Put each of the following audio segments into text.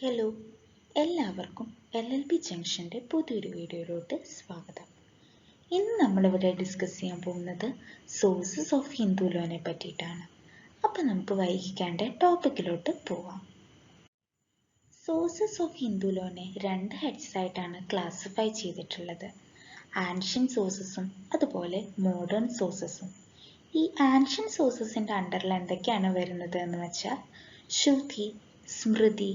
Hello, എല്ലാവർക്കും LLB ജംഗ്ഷൻ്റെ പുതിയൊരു വീഡിയോയിലോട്ട് സ്വാഗതം. ഇന്ന് നമ്മളിവിടെ ഡിസ്കസ് ചെയ്യാൻ പോകുന്നത് സോഴ്സസ് ഓഫ് ഹിന്ദു ലോനെ പറ്റിയിട്ടാണ്. അപ്പം നമുക്ക് വൈകിക്കാണ്ട് ടോപ്പിക്കിലോട്ട് പോവാം. സോഴ്സസ് ഓഫ് ഹിന്ദു ലോനെ രണ്ട് ഹെഡ്സ് ആയിട്ടാണ് ക്ലാസിഫൈ ചെയ്തിട്ടുള്ളത്. ആൻഷ്യൻ സോഴ്സസും അതുപോലെ മോഡേൺ സോഴ്സസും. ഈ ആൻഷ്യൻ സോഴ്സസിൻ്റെ അണ്ടറിൽ എന്തൊക്കെയാണ് വരുന്നത് എന്ന് വെച്ചാൽ ശ്രുതി, സ്മൃതി,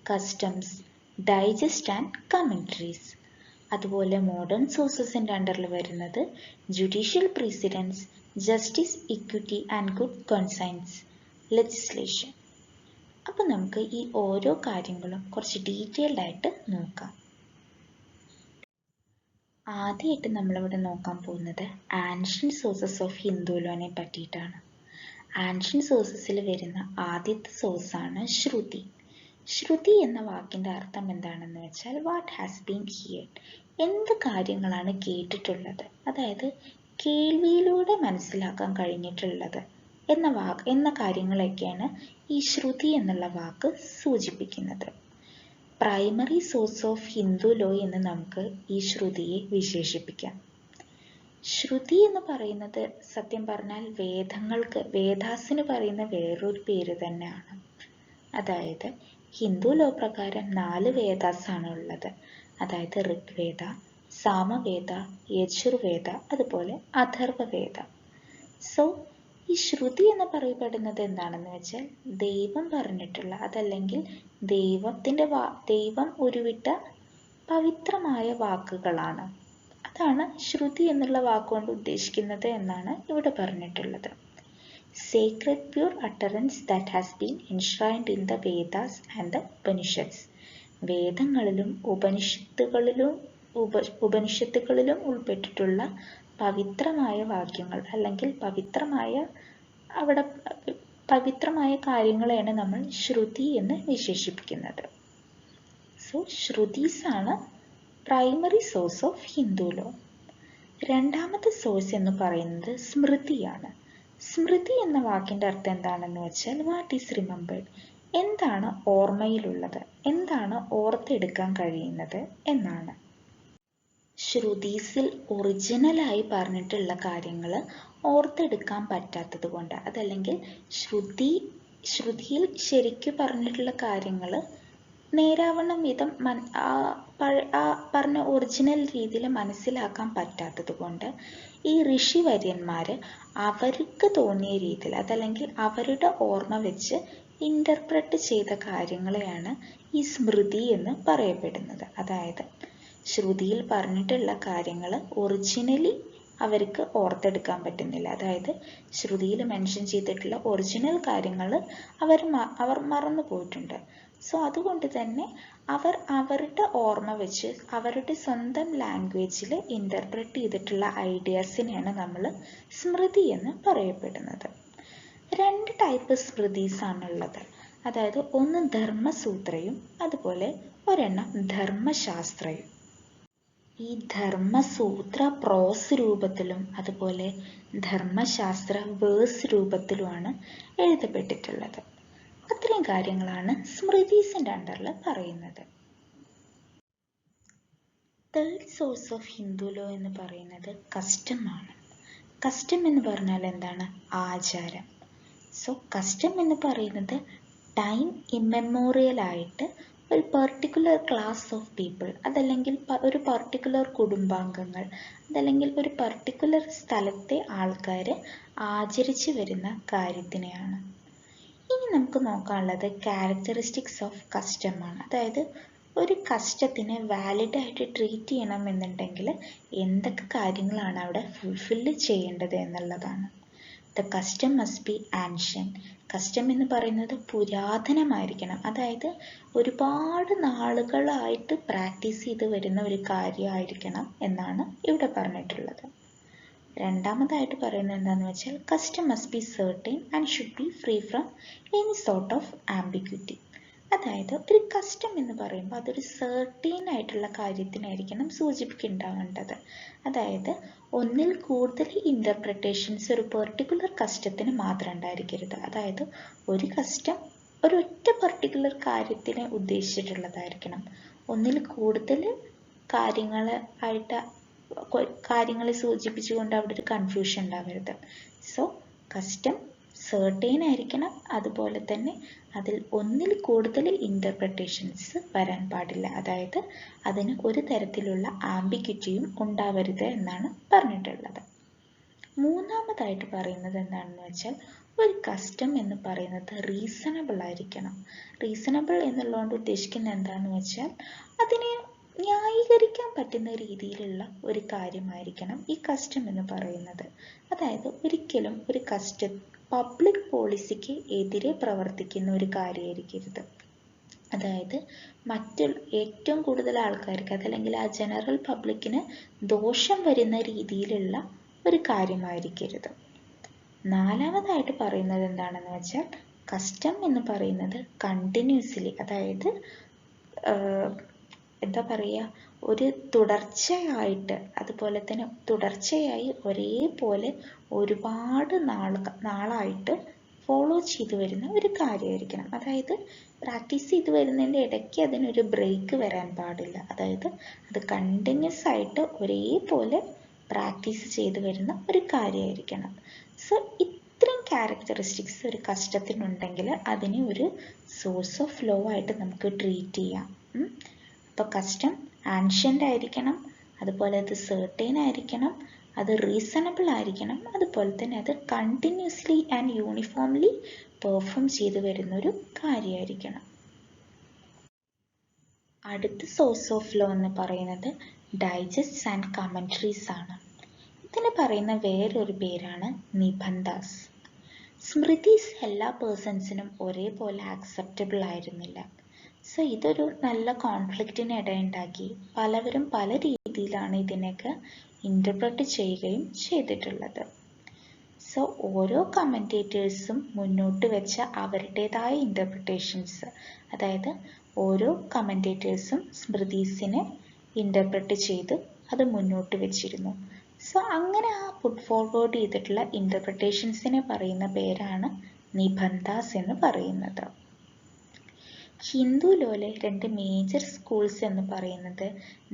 കസ്റ്റംസ്, ഡൈജസ്റ്റ് ആൻഡ് കമൻട്രീസ്. അതുപോലെ മോഡേൺ സോഴ്സസിൻ്റെ അണ്ടറിൽ വരുന്നത് judicial precedence, justice, equity and good conscience, legislation. അപ്പം നമുക്ക് ഈ ഓരോ കാര്യങ്ങളും കുറച്ച് ഡീറ്റെയിൽഡ് ആയിട്ട് നോക്കാം. ആദ്യമായിട്ട് നമ്മളിവിടെ നോക്കാൻ പോകുന്നത് ആൻഷ്യൻ സോഴ്സസ് ഓഫ് ഹിന്ദു ലോനെ പറ്റിയിട്ടാണ്. ആൻഷ്യൻ സോഴ്സസിൽ വരുന്ന ആദ്യത്തെ സോഴ്സാണ് ശ്രുതി. ശ്രുതി എന്ന വാക്കിൻ്റെ അർത്ഥം എന്താണെന്ന് വെച്ചാൽ വാട്ട് ഹാസ് ബീൻ ഹിയർഡ്, എന്ത് കാര്യങ്ങളാണ് കേട്ടിട്ടുള്ളത്, അതായത് കേൾവിയിലൂടെ മനസ്സിലാക്കാൻ കഴിഞ്ഞിട്ടുള്ളത് എന്ന കാര്യങ്ങളൊക്കെയാണ് ഈ ശ്രുതി എന്നുള്ള വാക്ക് സൂചിപ്പിക്കുന്നത്. Primary source of Hindu law എന്ന് നമുക്ക് ഈ ശ്രുതിയെ വിശേഷിപ്പിക്കാം. ശ്രുതി എന്ന് പറയുന്നത് സത്യം പറഞ്ഞാൽ വേദാസിന് പറയുന്ന വേറൊരു പേര് തന്നെയാണ്. അതായത് ഹിന്ദു ലോ പ്രകാരം 4 വേദാസാണ് ഉള്ളത്. അതായത് ഋഗ്വേദ, സാമവേദ, യജുർവേദ, അതുപോലെ അഥർവവേദ. സോ ഈ ശ്രുതി എന്ന് പറയപ്പെടുന്നത് എന്താണെന്ന് വെച്ചാൽ ദൈവം പറഞ്ഞിട്ടുള്ള, അതല്ലെങ്കിൽ ദൈവം ഉരുവിട്ട പവിത്രമായ വാക്കുകളാണ്. അതാണ് ശ്രുതി എന്നുള്ള വാക്കുകൊണ്ട് ഉദ്ദേശിക്കുന്നത് എന്നാണ് ഇവിടെ പറഞ്ഞിട്ടുള്ളത്. Sacred pure utterance that has been enshrined in the Vedas and the Upanishads. വേദങ്ങളിലും ഉപനിഷത്തുകളിലും ഉൾപ്പെട്ടിട്ടുള്ള പവിത്രമായ വാക്യങ്ങൾ അല്ലെങ്കിൽ പവിത്രമായ കാര്യങ്ങളെയാണ് നമ്മൾ ശ്രുതി എന്ന് വിശേഷിപ്പിക്കുന്നത്. സോ ശ്രുതീസ് ആണ് primary source of Hindu law. രണ്ടാമത്തെ സോഴ്സ് എന്ന് പറയുന്നത് സ്മൃതിയാണ്. സ്മൃതി എന്ന വാക്കിൻ്റെ അർത്ഥം എന്താണെന്ന് വെച്ചാൽ വാട്ട് ഈസ് റിമെമ്പേർഡ്, എന്താണ് ഓർമ്മയിലുള്ളത്, എന്താണ് ഓർത്തെടുക്കാൻ കഴിയുന്നത് എന്നാണ്. ശ്രുതീസിൽ ഒറിജിനലായി പറഞ്ഞിട്ടുള്ള കാര്യങ്ങൾ ഓർത്തെടുക്കാൻ പറ്റാത്തത് കൊണ്ട്, അതല്ലെങ്കിൽ ശ്രുതിയിൽ ശരിക്കും പറഞ്ഞിട്ടുള്ള കാര്യങ്ങൾ നേരാവണ്ണം വിധം പറഞ്ഞ ഒറിജിനൽ രീതിയിൽ മനസ്സിലാക്കാൻ പറ്റാത്തത് കൊണ്ട് ഈ ഋഷിവര്യന്മാർ അവർക്ക് തോന്നിയ രീതിയിൽ, അതല്ലെങ്കിൽ അവരുടെ ഓർമ്മ വെച്ച് ഇൻ്റർപ്രറ്റ് ചെയ്ത കാര്യങ്ങളെയാണ് ഈ സ്മൃതി എന്ന് പറയപ്പെടുന്നത്. അതായത് ശ്രുതിയിൽ പറഞ്ഞിട്ടുള്ള കാര്യങ്ങൾ ഒറിജിനലി അവർക്ക് ഓർത്തെടുക്കാൻ പറ്റുന്നില്ല. അതായത് ശ്രുതിയിൽ മെൻഷൻ ചെയ്തിട്ടുള്ള ഒറിജിനൽ കാര്യങ്ങൾ അവർ മറന്നു പോയിട്ടുണ്ട്. സോ അതുകൊണ്ട് തന്നെ അവരുടെ ഓർമ്മ വെച്ച് അവരുടെ സ്വന്തം ലാംഗ്വേജിൽ ഇൻ്റർപ്രറ്റ് ചെയ്തിട്ടുള്ള ഐഡിയാസിനെയാണ് നമ്മൾ സ്മൃതി എന്ന് പറയപ്പെടുന്നത്. 2 ടൈപ്പ് സ്മൃതീസ് ആണുള്ളത്. അതായത് ഒന്ന് ധർമ്മസൂത്രയും അതുപോലെ ഒരെണ്ണം ധർമ്മശാസ്ത്രയും. ഈ ധർമ്മസൂത്ര പ്രോസ് രൂപത്തിലും അതുപോലെ ധർമ്മശാസ്ത്ര വേഴ്സ് രൂപത്തിലുമാണ് എഴുതപ്പെട്ടിട്ടുള്ളത്. അത്രയും കാര്യങ്ങളാണ് സ്മൃതീസിൻ്റെ അണ്ടറിൽ പറയുന്നത്. Third source of Hindu law എന്ന് പറയുന്നത് കസ്റ്റമാണ്. കസ്റ്റം എന്ന് പറഞ്ഞാൽ എന്താണ്? ആചാരം. സോ കസ്റ്റം എന്ന് പറയുന്നത് ടൈം ഇമ്മെമ്മോറിയൽ ആയിട്ട് ഒരു പെർട്ടിക്കുലർ ക്ലാസ് ഓഫ് പീപ്പിൾ, അതല്ലെങ്കിൽ ഒരു പർട്ടിക്കുലർ കുടുംബാംഗങ്ങൾ, അതല്ലെങ്കിൽ ഒരു പർട്ടിക്കുലർ സ്ഥലത്തെ ആൾക്കാർ ആചരിച്ചു വരുന്ന കാര്യത്തിനെയാണ്. ഇനി നമുക്ക് നോക്കാനുള്ളത് ക്യാരക്ടറിസ്റ്റിക്സ് ഓഫ് കസ്റ്റമാണ്. അതായത് ഒരു കസ്റ്റത്തിനെ വാലിഡായിട്ട് ട്രീറ്റ് ചെയ്യണമെന്നുണ്ടെങ്കിൽ എന്തൊക്കെ കാര്യങ്ങളാണ് അവിടെ ഫുൾഫില്ല് ചെയ്യേണ്ടത് എന്നുള്ളതാണ്. The custom must be ancient. Custom എന്ന് പറയുന്നത് പുരാതനമായിരിക്കണം. അതായത് ഒരുപാട് നാളുകളായിട്ട് പ്രാക്ടീസ് ചെയ്ത് വരുന്ന ഒരു കാര്യമായിരിക്കണം എന്നാണ് ഇവിടെ പറഞ്ഞിട്ടുള്ളത്. രണ്ടാമതായിട്ട് പറയുന്നത് എന്താണെന്ന് വെച്ചാൽ custom must be certain and should be free from any sort of ambiguity. അതായത് ഒരു കസ്റ്റം എന്ന് പറയുമ്പോൾ അതൊരു സെർട്ടൈൻ ആയിട്ടുള്ള കാര്യത്തിനായിരിക്കണം സൂചിപ്പിക്കുന്നുണ്ടാവേണ്ടത്. അതായത് ഒന്നിൽ കൂടുതൽ ഇൻ്റർപ്രിട്ടേഷൻസ് ഒരു പെർട്ടിക്കുലർ കസ്റ്റത്തിന് മാത്രം ഉണ്ടായിരിക്കരുത്. അതായത് ഒരു കസ്റ്റം ഒരൊറ്റ പർട്ടിക്കുലർ കാര്യത്തിനെ ഉദ്ദേശിച്ചിട്ടുള്ളതായിരിക്കണം. ഒന്നിൽ കൂടുതൽ കാര്യങ്ങളെ സൂചിപ്പിച്ചുകൊണ്ട് അവിടെ ഒരു കൺഫ്യൂഷൻ ഉണ്ടാവരുത്. സോ കസ്റ്റം സെർട്ടൈൻ ആയിരിക്കണം, അതുപോലെ തന്നെ അതിൽ ഒന്നിൽ കൂടുതൽ ഇന്റർപ്രിട്ടേഷൻസ് വരാൻ പാടില്ല. അതായത് അതിന് ഒരു തരത്തിലുള്ള ആംബിഗ്വിറ്റിയും ഉണ്ടാവരുത് എന്നാണ് പറഞ്ഞിട്ടുള്ളത്. മൂന്നാമതായിട്ട് പറയുന്നത് എന്താണെന്ന് വെച്ചാൽ ഒരു കസ്റ്റം എന്ന് പറയുന്നത് റീസണബിൾ ആയിരിക്കണം. റീസണബിൾ എന്നുള്ളതുകൊണ്ട് ഉദ്ദേശിക്കുന്നത് എന്താണെന്ന് വെച്ചാൽ അതിനെ ന്യായീകരിക്കാൻ പറ്റുന്ന രീതിയിലുള്ള ഒരു കാര്യമായിരിക്കണം ഈ കസ്റ്റം എന്ന് പറയുന്നത്. അതായത് ഒരിക്കലും ഒരു കസ്റ്റം പബ്ലിക് പോളിസിക്ക് എതിരെ പ്രവർത്തിക്കുന്ന ഒരു കാര്യമായിരിക്കരുത്. അതായത് ഏറ്റവും കൂടുതൽ ആൾക്കാർക്ക് അതല്ലെങ്കിൽ ആ ജനറൽ പബ്ലിക്കിന് ദോഷം വരുന്ന രീതിയിലുള്ള ഒരു കാര്യമായിരിക്കരുത്. നാലാമതായിട്ട് പറയുന്നത് എന്താണെന്ന് വെച്ചാൽ കസ്റ്റം എന്ന് പറയുന്നത് കണ്ടിന്യൂസ്ലി, അതായത് എന്താ പറയുക, ഒരു തുടർച്ചയായിട്ട്, അതുപോലെ തന്നെ തുടർച്ചയായി ഒരേപോലെ ഒരുപാട് നാളായിട്ട് ഫോളോ ചെയ്തു വരുന്ന ഒരു കാര്യമായിരിക്കണം. അതായത് പ്രാക്ടീസ് ചെയ്ത് വരുന്നതിൻ്റെ ഇടയ്ക്ക് അതിനൊരു ബ്രേക്ക് വരാൻ പാടില്ല. അതായത് അത് കണ്ടിന്യൂസ് ആയിട്ട് ഒരേപോലെ പ്രാക്ടീസ് ചെയ്ത് വരുന്ന ഒരു കാര്യമായിരിക്കണം. സോ ഇത്രയും ക്യാരക്ടറിസ്റ്റിക്സ് ഒരു കസ്റ്റത്തിനുണ്ടെങ്കിൽ അതിനെ ഒരു സോഴ്സ് ഓഫ് ലോ ആയിട്ട് നമുക്ക് ട്രീറ്റ് ചെയ്യാം. അപ്പോൾ കസ്റ്റം ആൻഷ്യൻ്റ് ആയിരിക്കണം, അതുപോലെ അത് സെർട്ടൈൻ ആയിരിക്കണം, അത് റീസണബിൾ ആയിരിക്കണം, അതുപോലെ തന്നെ അത് കണ്ടിന്യൂസ്ലി ആൻഡ് യൂണിഫോംലി പെർഫോം ചെയ്തു വരുന്ന ഒരു കാര്യമായിരിക്കണം. അടുത്ത സോഴ്സ് ഓഫ് ലോ എന്ന് പറയുന്നത് ഡൈജസ്റ്റ്സ് ആൻഡ് കമൻട്രീസ് ആണ്. ഇതിന് പറയുന്ന വേറൊരു പേരാണ് നിബന്ധാസ്. സ്മൃതീസ് എല്ലാ പേഴ്സൺസിനും ഒരേപോലെ ആക്സെപ്റ്റബിൾ ആയിരുന്നില്ല. സോ ഇതൊരു നല്ല കോൺഫ്ലിക്റ്റിന് ഇടയുണ്ടാക്കി പലവരും പല രീതിയിലാണ് ഇതിനൊക്കെ ഇൻ്റർപ്രറ്റ് ചെയ്യുകയും ചെയ്തിട്ടുള്ളത്. സോ ഓരോ കമൻറ്റേറ്റേഴ്സും മുന്നോട്ട് വെച്ച അവരുടേതായ ഇൻ്റർപ്രിട്ടേഷൻസ്, അതായത് ഓരോ കമൻറ്റേറ്റേഴ്സും സ്മൃതീസിനെ ഇൻ്റർപ്രറ്റ് ചെയ്ത് അത് മുന്നോട്ട് വെച്ചിരുന്നു. സോ അങ്ങനെ ആ പുട്ട് ഫോർവേഡ് ചെയ്തിട്ടുള്ള ഇൻ്റർപ്രിട്ടേഷൻസിനെ പറയുന്ന പേരാണ് നിബന്ധാസ് എന്ന് പറയുന്നത്. ഹിന്ദു ലോയിലെ 2 മേജർ സ്കൂൾസ് എന്ന് പറയുന്നത്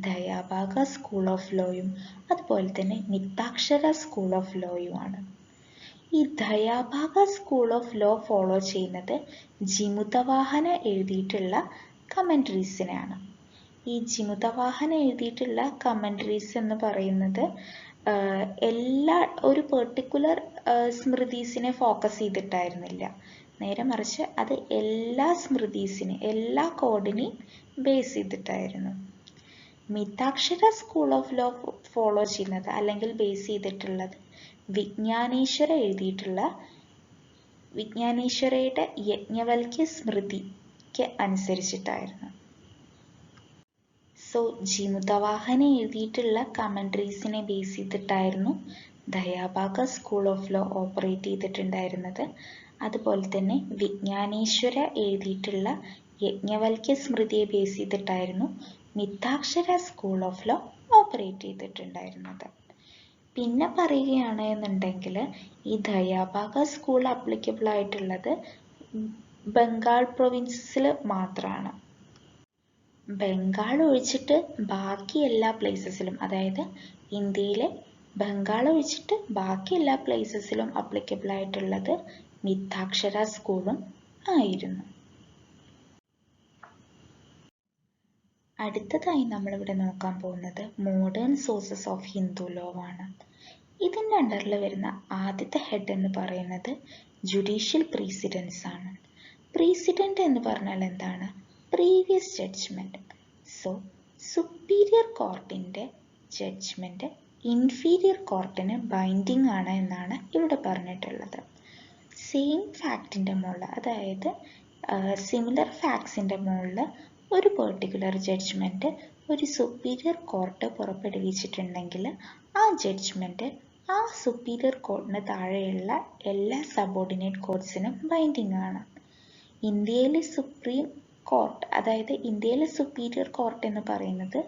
ദയാഭാഗ സ്കൂൾ ഓഫ് ലോയും അതുപോലെ തന്നെ മിത്താക്ഷര സ്കൂൾ ഓഫ് ലോയുമാണ്. ഈ Dayabhaga school of law follow ചെയ്യുന്നത് ജിമുതവാഹന എഴുതിയിട്ടുള്ള കമൻട്രീസിനെയാണ്. ഈ ജിമുതവാഹന എഴുതിയിട്ടുള്ള കമൻട്രീസ് എന്ന് പറയുന്നത് ഒരു പെർട്ടിക്കുലർ സ്മൃതീസിനെ ഫോക്കസ് ചെയ്തിട്ടായിരുന്നില്ല. നേരെ മറിച്ച് അത് എല്ലാ കോഡിനെയും ബേസ് ചെയ്തിട്ടായിരുന്നു. Mitakshara school of law follow ചെയ്യുന്നത് അല്ലെങ്കിൽ ബേസ് ചെയ്തിട്ടുള്ളത് വിജ്ഞാനേശ്വരയുടെ യജ്ഞവൽക്യ സ്മൃതിക്ക് അനുസരിച്ചിട്ടായിരുന്നു. സോ ജിമുതവാഹന എഴുതിയിട്ടുള്ള കമൻട്രീസിനെ ബേസ് ചെയ്തിട്ടായിരുന്നു Dayabhaga school of law operate ചെയ്തിട്ടുണ്ടായിരുന്നത്. അതുപോലെ തന്നെ വിജ്ഞാനേശ്വര എഴുതിയിട്ടുള്ള യജ്ഞവൽക്യ സ്മൃതിയെ ബേസ് ചെയ്തിട്ടായിരുന്നു Mitakshara school of law operate ചെയ്തിട്ടുണ്ടായിരുന്നത്. പിന്നെ പറയുകയാണ് എന്നുണ്ടെങ്കിൽ ഈ ദയാഭാഗ സ്കൂൾ അപ്ലിക്കബിൾ ആയിട്ടുള്ളത് ബംഗാൾ പ്രൊവിൻസിൽ മാത്രമാണ്. ബംഗാൾ ഒഴിച്ചിട്ട് ബാക്കി എല്ലാ പ്ലേസസിലും, അതായത് ഇന്ത്യയിലെ ബംഗാൾ ഒഴിച്ചിട്ട് ബാക്കി എല്ലാ പ്ലേസസിലും അപ്ലിക്കബിൾ ആയിട്ടുള്ളത് മിത്താക്ഷര സ്കൂളും ആയിരുന്നു. അടുത്തതായി നമ്മളിവിടെ നോക്കാൻ പോകുന്നത് modern sources of Hindu law ആണ്. ഇതിൻ്റെ അണ്ടറിൽ വരുന്ന ആദ്യത്തെ ഹെഡ് എന്ന് പറയുന്നത് ജുഡീഷ്യൽ പ്രീസിഡൻസ് ആണ്. പ്രീസിഡന്റ് എന്ന് പറഞ്ഞാൽ എന്താണ്? Previous judgment. സോ സുപ്പീരിയർ കോർട്ടിൻ്റെ ജഡ്ജ്മെന്റ് ഇൻഫീരിയർ കോർട്ടിന് ബൈൻഡിങ് ആണ് എന്നാണ് ഇവിടെ പറഞ്ഞിട്ടുള്ളത്. സെയിം ഫാക്റ്റിൻ്റെ മുകളിൽ, അതായത് സിമിലർ ഫാക്ട്സിൻ്റെ മുകളിൽ ഒരു പെർട്ടിക്കുലർ ജഡ്ജ്മെന്റ് ഒരു സുപ്പീരിയർ കോർട്ട് പുറപ്പെടുവിച്ചിട്ടുണ്ടെങ്കിൽ ആ ജഡ്ജ്മെന്റ് ആ സുപ്പീരിയർ കോർട്ടിന് താഴെയുള്ള എല്ലാ സബോർഡിനേറ്റ് കോർട്സിനും ബൈൻഡിങ് ആണ്. ഇന്ത്യയിലെ സുപ്രീം കോർട്ട്, അതായത് ഇന്ത്യയിലെ സുപ്പീരിയർ കോർട്ട് എന്ന് പറയുന്നത്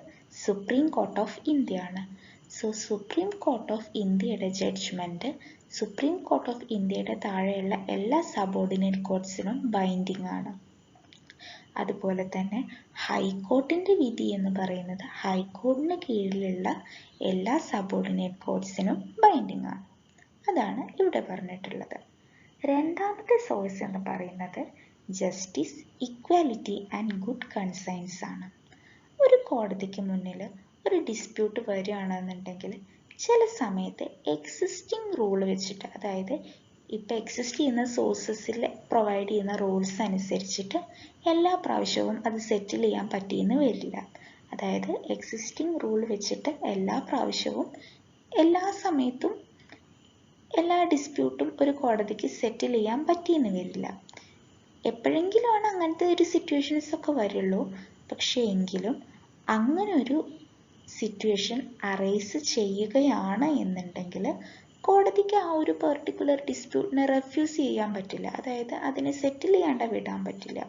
സുപ്രീം കോർട്ട് ഓഫ് ഇന്ത്യ ആണ്. സോ സുപ്രീം കോർട്ട് ഓഫ് ഇന്ത്യയുടെ ജഡ്ജ്മെന്റ് സുപ്രീം കോർട്ട് ഓഫ് ഇന്ത്യയുടെ താഴെയുള്ള എല്ലാ സബോർഡിനേറ്റ് കോർട്സിനും ബൈൻഡിങ് ആണ്. അതുപോലെ തന്നെ ഹൈക്കോർട്ടിൻ്റെ വിധി എന്ന് പറയുന്നത് ഹൈക്കോർട്ടിന് കീഴിലുള്ള എല്ലാ സബോർഡിനേറ്റ് കോർട്സിനും ബൈൻഡിങ് ആണ്. അതാണ് ഇവിടെ പറഞ്ഞിട്ടുള്ളത്. രണ്ടാമത്തെ സോഴ്സ് എന്ന് പറയുന്നത് justice, equality and good conscience ആണ്. ഒരു കോടതിക്ക് മുന്നിൽ ഒരു ഡിസ്പ്യൂട്ട് വരികയാണെന്നുണ്ടെങ്കിൽ ചില സമയത്ത് എക്സിസ്റ്റിംഗ് റൂൾ വെച്ചിട്ട്, അതായത് ഇപ്പോൾ എക്സിസ്റ്റ് ചെയ്യുന്ന സോഴ്സസിൽ പ്രൊവൈഡ് ചെയ്യുന്ന റൂൾസ് അനുസരിച്ചിട്ട് എല്ലാ പ്രാവശ്യവും അത് സെറ്റിൽ ചെയ്യാൻ പറ്റിയെന്ന് വരില്ല. അതായത് എക്സിസ്റ്റിംഗ് റൂൾ വെച്ചിട്ട് എല്ലാ പ്രാവശ്യവും എല്ലാ സമയത്തും എല്ലാ ഡിസ്പ്യൂട്ടും ഒരു കോടതിക്ക് സെറ്റിൽ ചെയ്യാൻ പറ്റിയെന്ന് വരില്ല. എപ്പോഴെങ്കിലുമാണ് അങ്ങനത്തെ ഒരു സിറ്റുവേഷൻസ് ഒക്കെ വരുള്ളൂ. പക്ഷേ എങ്കിലും അങ്ങനെ ഒരു സിറ്റുവേഷൻ അറൈസ് ചെയ്യുകയാണ് എന്നുണ്ടെങ്കിൽ കോടതിക്ക് ആ ഒരു പെർട്ടിക്കുലർ ഡിസ്പ്യൂട്ടിനെ റെഫ്യൂസ് ചെയ്യാൻ പറ്റില്ല, അതായത് അതിനെ സെറ്റിൽ ചെയ്യാണ്ട് വിടാൻ പറ്റില്ല.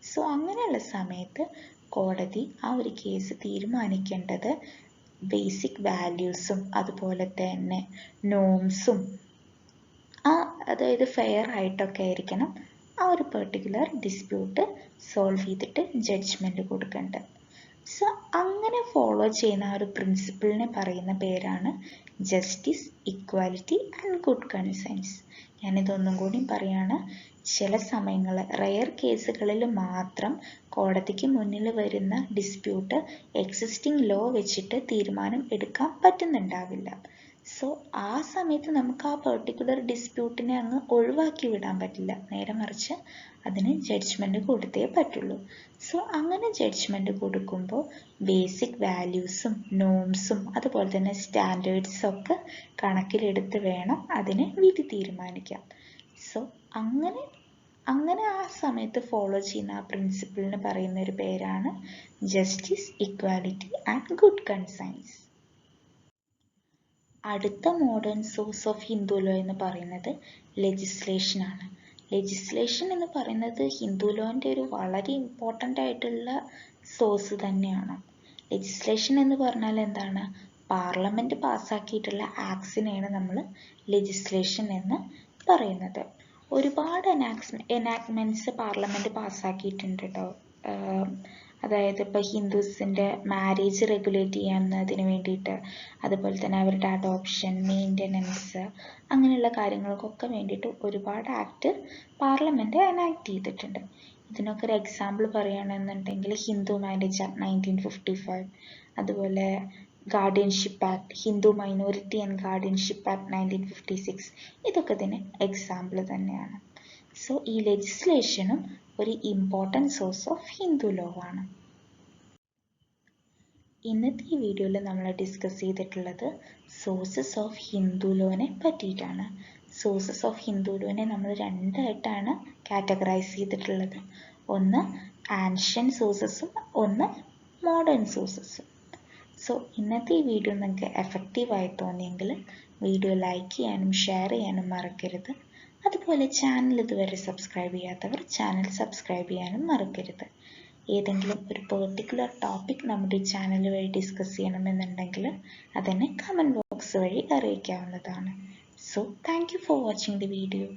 സോ അങ്ങനെയുള്ള സമയത്ത് കോടതി ആ ഒരു കേസ് തീരുമാനിക്കേണ്ടത് ബേസിക് വാല്യൂസും അതുപോലെ തന്നെ നോംസും അതായത് ഫെയർ ആയിട്ടൊക്കെ ആയിരിക്കണം ആ ഒരു പെർട്ടിക്കുലർ ഡിസ്പ്യൂട്ട് സോൾവ് ചെയ്തിട്ട് ജഡ്ജ്മെൻറ്റ് കൊടുക്കേണ്ടത്. സോ അങ്ങനെ ഫോളോ ചെയ്യുന്ന ആ ഒരു പ്രിൻസിപ്പിളിനെ പറയുന്ന പേരാണ് justice, equality and good conscience. ഞാനിതൊന്നും കൂടി പറയാണ്. ചില സമയങ്ങളിൽ റെയർ കേസുകളിൽ മാത്രം കോടതിക്ക് മുന്നിൽ വരുന്ന ഡിസ്പ്യൂട്ട് എക്സിസ്റ്റിംഗ് ലോ വെച്ചിട്ട് തീരുമാനം എടുക്കാൻ പറ്റുന്നുണ്ടാവില്ല. സോ ആ സമയത്ത് നമുക്ക് ആ പെർട്ടിക്കുലർ ഡിസ്പ്യൂട്ടിനെ അങ്ങ് ഒഴിവാക്കി വിടാൻ പറ്റില്ല, നേരെ മറിച്ച് അതിന് ജഡ്ജ്മെൻറ്റ് കൊടുത്തേ പറ്റുള്ളൂ. സോ അങ്ങനെ ജഡ്ജ്മെൻറ്റ് കൊടുക്കുമ്പോൾ ബേസിക് വാല്യൂസും നോംസും അതുപോലെ തന്നെ സ്റ്റാൻഡേർഡ്സും ഒക്കെ കണക്കിലെടുത്ത് വേണം അതിന് വിധി തീരുമാനിക്കാം. സോ അങ്ങനെ ആ സമയത്ത് ഫോളോ ചെയ്യുന്ന ആ പ്രിൻസിപ്പിളിന് പറയുന്ന ഒരു പേരാണ് justice, equality and good conscience. അടുത്ത modern source of Hindu law എന്ന് പറയുന്നത് ലെജിസ്ലേഷൻ ആണ്. ലെജിസ്ലേഷൻ എന്ന് പറയുന്നത് ഹിന്ദു ലോൻ്റെ ഒരു വളരെ ഇമ്പോർട്ടൻ്റ് ആയിട്ടുള്ള സോഴ്സ് തന്നെയാണ്. ലെജിസ്ലേഷൻ എന്ന് പറഞ്ഞാൽ എന്താണ്? പാർലമെൻറ്റ് പാസ്സാക്കിയിട്ടുള്ള ആക്ട്സിനെയാണ് നമ്മൾ ലെജിസ്ലേഷൻ എന്ന് പറയുന്നത്. ഒരുപാട് എനാക്ട്മെൻറ്റ്സ് പാർലമെൻറ്റ് പാസ്സാക്കിയിട്ടുണ്ട് കേട്ടോ. അതായത് ഇപ്പോൾ ഹിന്ദുസിൻ്റെ മാരേജ് റെഗുലേറ്റ് ചെയ്യുന്നതിന് വേണ്ടിയിട്ട്, അതുപോലെ തന്നെ അവരുടെ അഡോപ്ഷൻ, മെയിൻ്റനൻസ്, അങ്ങനെയുള്ള കാര്യങ്ങൾക്കൊക്കെ വേണ്ടിയിട്ട് ഒരുപാട് ആക്ട് പാർലമെൻറ്റ് എനാക്ട് ചെയ്തിട്ടുണ്ട്. ഇതിനൊക്കെ ഒരു എക്സാമ്പിൾ പറയുകയാണെന്നുണ്ടെങ്കിൽ ഹിന്ദു മാരേജ് ആക്ട് 1955, അതുപോലെ guardianship act, Hindu minority and guardianship act 1956, ഇതൊക്കെ തന്നെ എക്സാമ്പിൾ തന്നെയാണ്. സോ ഈ ലെജിസ്ലേഷനും ഒരു important source of Hindu law ആണ്. ഇന്നത്തെ ഈ വീഡിയോയിൽ നമ്മൾ ഡിസ്കസ് ചെയ്തിട്ടുള്ളത് സോഴ്സസ് ഓഫ് ഹിന്ദു ലോനെ പറ്റിയിട്ടാണ്. സോഴ്സസ് ഓഫ് ഹിന്ദു ലോനെ നമ്മൾ രണ്ടായിട്ടാണ് കാറ്റഗറൈസ് ചെയ്തിട്ടുള്ളത്. ഒന്ന് ആൻഷ്യൻ സോഴ്സസും ഒന്ന് മോഡേൺ സോഴ്സസും. സോ ഇന്നത്തെ ഈ വീഡിയോ നിങ്ങൾക്ക് എഫക്റ്റീവായി തോന്നിയെങ്കിൽ വീഡിയോ ലൈക്ക് ചെയ്യാനും ഷെയർ ചെയ്യാനും മറക്കരുത്. അതുപോലെ ചാനൽ ഇതുവരെ സബ്സ്ക്രൈബ് ചെയ്യാത്തവർ ചാനൽ സബ്സ്ക്രൈബ് ചെയ്യാനും മറക്കരുത്. ഏതെങ്കിലും ഒരു പെർട്ടിക്കുലർ ടോപ്പിക് നമ്മുടെ ഈ ചാനൽ വഴി ഡിസ്കസ് ചെയ്യണമെന്നുണ്ടെങ്കിൽ അതെന്നെ കമൻറ്റ് ബോക്സ് വഴി അറിയിക്കാവുന്നതാണ്. So thank you for watching the video.